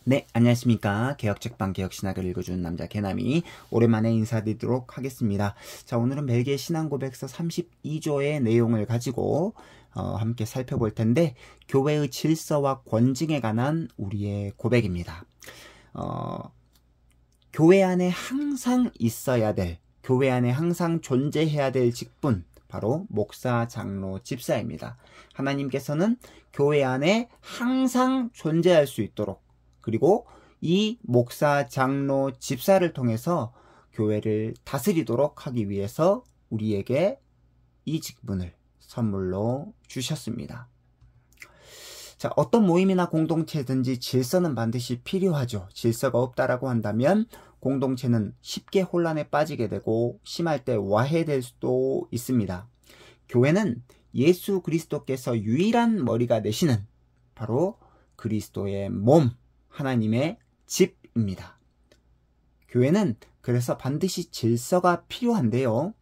네, 안녕하십니까. 개혁책방 개혁신학을 읽어주는 남자 개남이 오랜만에 인사드리도록 하겠습니다. 자, 오늘은 벨기에 신앙고백서 32조의 내용을 가지고 함께 살펴볼 텐데, 교회의 질서와 권징에 관한 우리의 고백입니다. 교회 안에 항상 있어야 될, 교회 안에 항상 존재해야 될 직분, 바로 목사, 장로, 집사입니다. 하나님께서는 교회 안에 항상 존재할 수 있도록, 그리고 이 목사, 장로, 집사를 통해서 교회를 다스리도록 하기 위해서 우리에게 이 직분을 선물로 주셨습니다. 자, 어떤 모임이나 공동체든지 질서는 반드시 필요하죠. 질서가 없다라고 한다면 공동체는 쉽게 혼란에 빠지게 되고 심할 때 와해될 수도 있습니다. 교회는 예수 그리스도께서 유일한 머리가 되시는 바로 그리스도의 몸, 하나님의 집입니다. 교회는 그래서 반드시 질서가 필요한데요.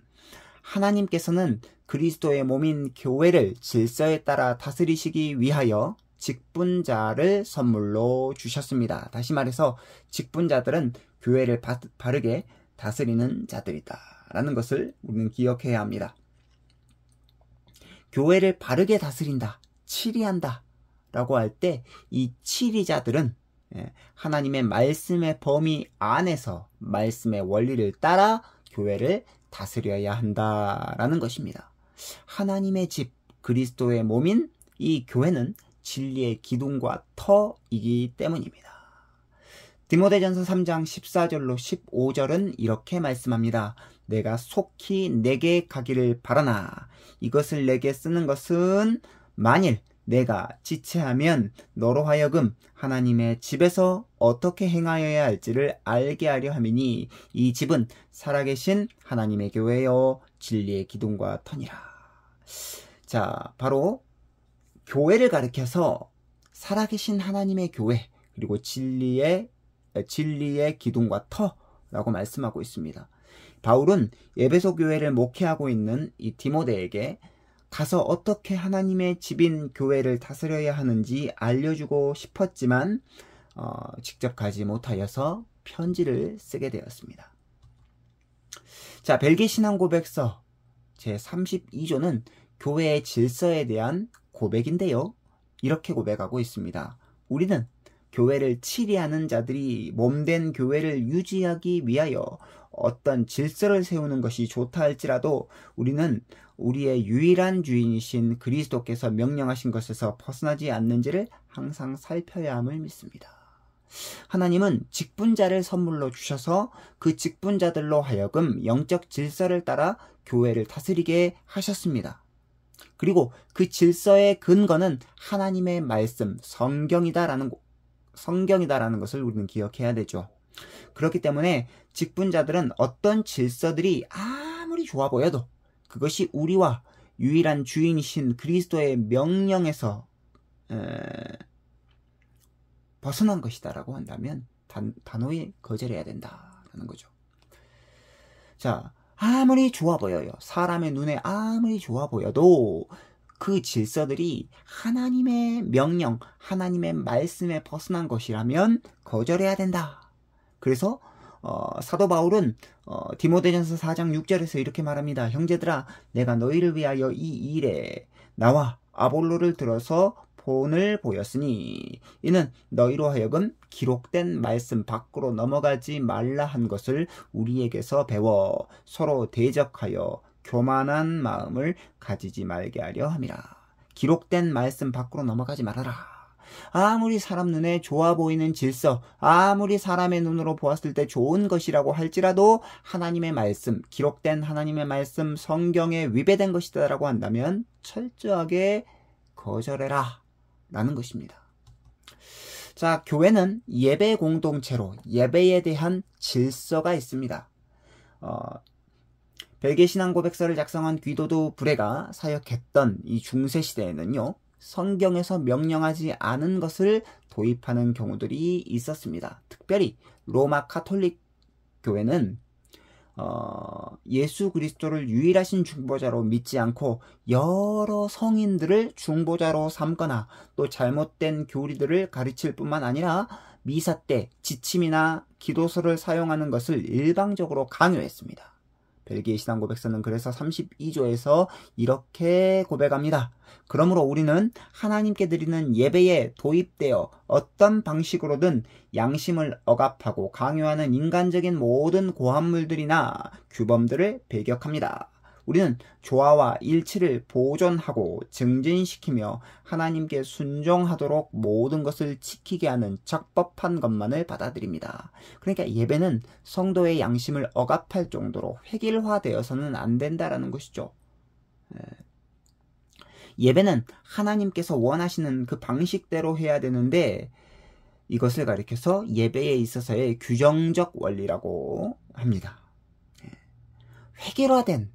하나님께서는 그리스도의 몸인 교회를 질서에 따라 다스리시기 위하여 직분자를 선물로 주셨습니다. 다시 말해서 직분자들은 교회를 바르게 다스리는 자들이다 라는 것을 우리는 기억해야 합니다. 교회를 바르게 다스린다, 치리한다 라고 할 때 이 치리자들은 하나님의 말씀의 범위 안에서 말씀의 원리를 따라 교회를 다스려야 한다라는 것입니다. 하나님의 집, 그리스도의 몸인 이 교회는 진리의 기둥과 터이기 때문입니다. 디모데전서 3장 14절로 15절은 이렇게 말씀합니다. 내가 속히 내게 가기를 바라나 이것을 내게 쓰는 것은 만일 내가 지체하면 너로 하여금 하나님의 집에서 어떻게 행하여야 할지를 알게 하려 함이니 이 집은 살아계신 하나님의 교회요 진리의 기둥과 터니라. 자, 바로 교회를 가리켜서 살아계신 하나님의 교회 그리고 진리의 기둥과 터라고 말씀하고 있습니다. 바울은 에베소 교회를 목회하고 있는 이 디모데에게 가서 어떻게 하나님의 집인 교회를 다스려야 하는지 알려주고 싶었지만 직접 가지 못하여서 편지를 쓰게 되었습니다. 자, 벨기에 신앙고백서 제32조는 교회의 질서에 대한 고백인데요. 이렇게 고백하고 있습니다. 우리는 교회를 치리하는 자들이 몸된 교회를 유지하기 위하여 어떤 질서를 세우는 것이 좋다 할지라도 우리는 우리의 유일한 주인이신 그리스도께서 명령하신 것에서 벗어나지 않는지를 항상 살펴야 함을 믿습니다. 하나님은 직분자를 선물로 주셔서 그 직분자들로 하여금 영적 질서를 따라 교회를 다스리게 하셨습니다. 그리고 그 질서의 근거는 하나님의 말씀, 성경이다라는 것을 우리는 기억해야 되죠. 그렇기 때문에 직분자들은 어떤 질서들이 아무리 좋아 보여도 그것이 우리와 유일한 주인이신 그리스도의 명령에서 벗어난 것이다라고 한다면 단호히 거절해야 된다라는 거죠. 자, 아무리 좋아 보여요. 사람의 눈에 아무리 좋아 보여도 그 질서들이 하나님의 명령, 하나님의 말씀에 벗어난 것이라면 거절해야 된다. 그래서 사도 바울은 디모데전서 4장 6절에서 이렇게 말합니다. 형제들아, 내가 너희를 위하여 이 일에 나와 아볼로를 들어서 본을 보였으니 이는 너희로 하여금 기록된 말씀 밖으로 넘어가지 말라 한 것을 우리에게서 배워 서로 대적하여 교만한 마음을 가지지 말게 하려 함이라. 기록된 말씀 밖으로 넘어가지 말아라. 아무리 사람 눈에 좋아 보이는 질서, 아무리 사람의 눈으로 보았을 때 좋은 것이라고 할지라도 하나님의 말씀, 기록된 하나님의 말씀, 성경에 위배된 것이다라고 한다면 철저하게 거절해라 라는 것입니다. 자, 교회는 예배 공동체로 예배에 대한 질서가 있습니다. 벨기에 신앙고백서를 작성한 귀도도 브레가 사역했던 이 중세시대에는요. 성경에서 명령하지 않은 것을 도입하는 경우들이 있었습니다. 특별히 로마 카톨릭 교회는 예수 그리스도를 유일하신 중보자로 믿지 않고 여러 성인들을 중보자로 삼거나 또 잘못된 교리들을 가르칠 뿐만 아니라 미사 때 지침이나 기도서를 사용하는 것을 일방적으로 강요했습니다. 벨기에 신앙 고백서는 그래서 32조에서 이렇게 고백합니다. 그러므로 우리는 하나님께 드리는 예배에 도입되어 어떤 방식으로든 양심을 억압하고 강요하는 인간적인 모든 고함물들이나 규범들을 배격합니다. 우리는 조화와 일치를 보존하고 증진시키며 하나님께 순종하도록 모든 것을 지키게 하는 적법한 것만을 받아들입니다. 그러니까 예배는 성도의 양심을 억압할 정도로 획일화되어서는 안 된다라는 것이죠. 예배는 하나님께서 원하시는 그 방식대로 해야 되는데 이것을 가리켜서 예배에 있어서의 규정적 원리라고 합니다. 획일화된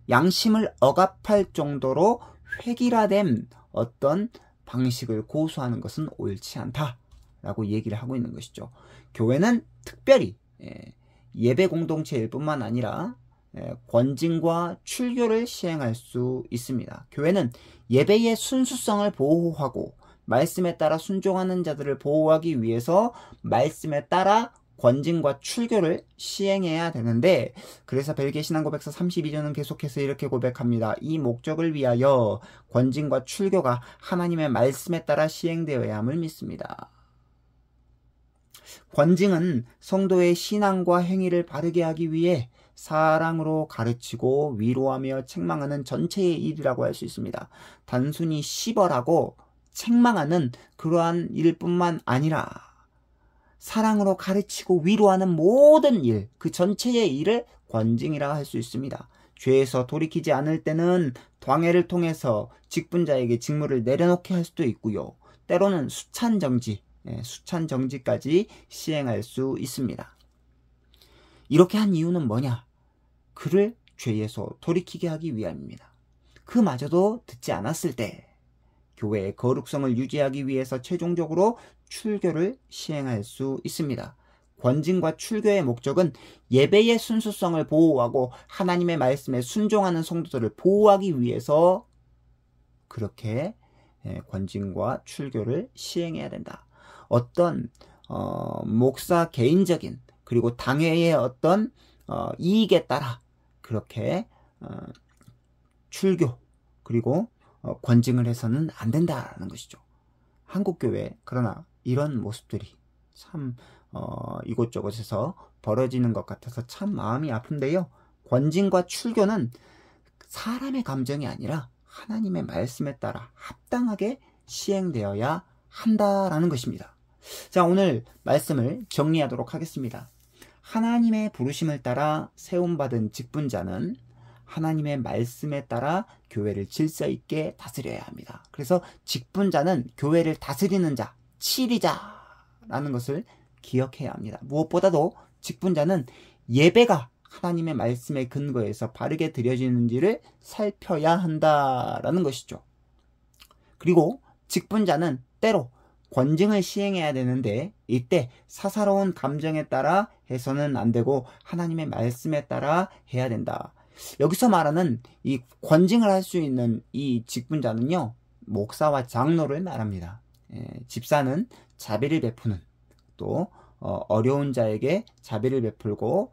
양심을 억압할 정도로 획일화된 어떤 방식을 고수하는 것은 옳지 않다라고 얘기를 하고 있는 것이죠. 교회는 특별히 예배 공동체일 뿐만 아니라 권징과 출교를 시행할 수 있습니다. 교회는 예배의 순수성을 보호하고 말씀에 따라 순종하는 자들을 보호하기 위해서 말씀에 따라 권징과 출교를 시행해야 되는데 그래서 벨기에 신앙고백서 32조는 계속해서 이렇게 고백합니다. 이 목적을 위하여 권징과 출교가 하나님의 말씀에 따라 시행되어야 함을 믿습니다. 권징은 성도의 신앙과 행위를 바르게 하기 위해 사랑으로 가르치고 위로하며 책망하는 전체의 일이라고 할 수 있습니다. 단순히 시벌하고 책망하는 그러한 일뿐만 아니라 사랑으로 가르치고 위로하는 모든 일, 그 전체의 일을 권징이라 할 수 있습니다. 죄에서 돌이키지 않을 때는 광해를 통해서 직분자에게 직무를 내려놓게 할 수도 있고요. 때로는 수찬정지까지 시행할 수 있습니다. 이렇게 한 이유는 뭐냐? 그를 죄에서 돌이키게 하기 위함입니다. 그마저도 듣지 않았을 때 교회의 거룩성을 유지하기 위해서 최종적으로 출교를 시행할 수 있습니다. 권징과 출교의 목적은 예배의 순수성을 보호하고 하나님의 말씀에 순종하는 성도들을 보호하기 위해서 그렇게 권징과 출교를 시행해야 된다. 어떤 목사 개인적인 그리고 당회의 어떤 이익에 따라 그렇게 출교 그리고 권징을 해서는 안 된다는 것이죠. 한국교회 그러나 이런 모습들이 참 이곳저곳에서 벌어지는 것 같아서 참 마음이 아픈데요. 권징과 출교는 사람의 감정이 아니라 하나님의 말씀에 따라 합당하게 시행되어야 한다라는 것입니다. 자, 오늘 말씀을 정리하도록 하겠습니다. 하나님의 부르심을 따라 세움받은 직분자는 하나님의 말씀에 따라 교회를 질서 있게 다스려야 합니다. 그래서 직분자는 교회를 다스리는 자, 치리자라는 것을 기억해야 합니다. 무엇보다도 직분자는 예배가 하나님의 말씀에 근거해서 바르게 드려지는지를 살펴야 한다라는 것이죠. 그리고 직분자는 때로 권징을 시행해야 되는데 이때 사사로운 감정에 따라 해서는 안 되고 하나님의 말씀에 따라 해야 된다. 여기서 말하는 이 권징을 할 수 있는 이 직분자는요, 목사와 장로를 말합니다. 집사는 자비를 베푸는, 또 어려운 자에게 자비를 베풀고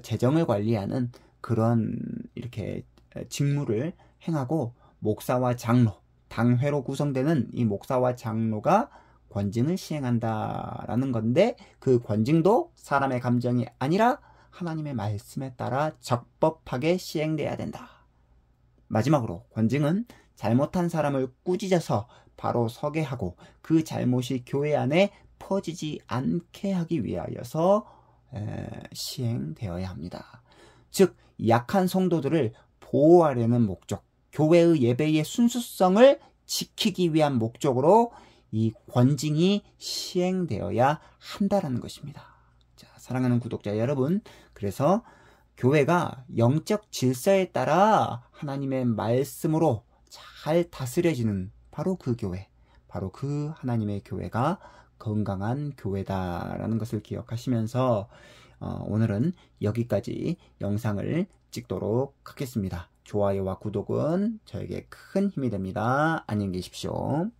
재정을 관리하는 그런 이렇게 직무를 행하고, 목사와 장로, 당회로 구성되는 이 목사와 장로가 권징을 시행한다라는 건데, 그 권징도 사람의 감정이 아니라 하나님의 말씀에 따라 적법하게 시행돼야 된다. 마지막으로 권징은 잘못한 사람을 꾸짖어서 바로 서게 하고 그 잘못이 교회 안에 퍼지지 않게 하기 위하여서 시행되어야 합니다. 즉 약한 성도들을 보호하려는 목적, 교회의 예배의 순수성을 지키기 위한 목적으로 이 권징이 시행되어야 한다는 것입니다. 자, 사랑하는 구독자 여러분, 그래서 교회가 영적 질서에 따라 하나님의 말씀으로 잘 다스려지는 바로 그 교회, 바로 그 하나님의 교회가 건강한 교회다라는 것을 기억하시면서 오늘은 여기까지 영상을 찍도록 하겠습니다. 좋아요와 구독은 저에게 큰 힘이 됩니다. 안녕히 계십시오.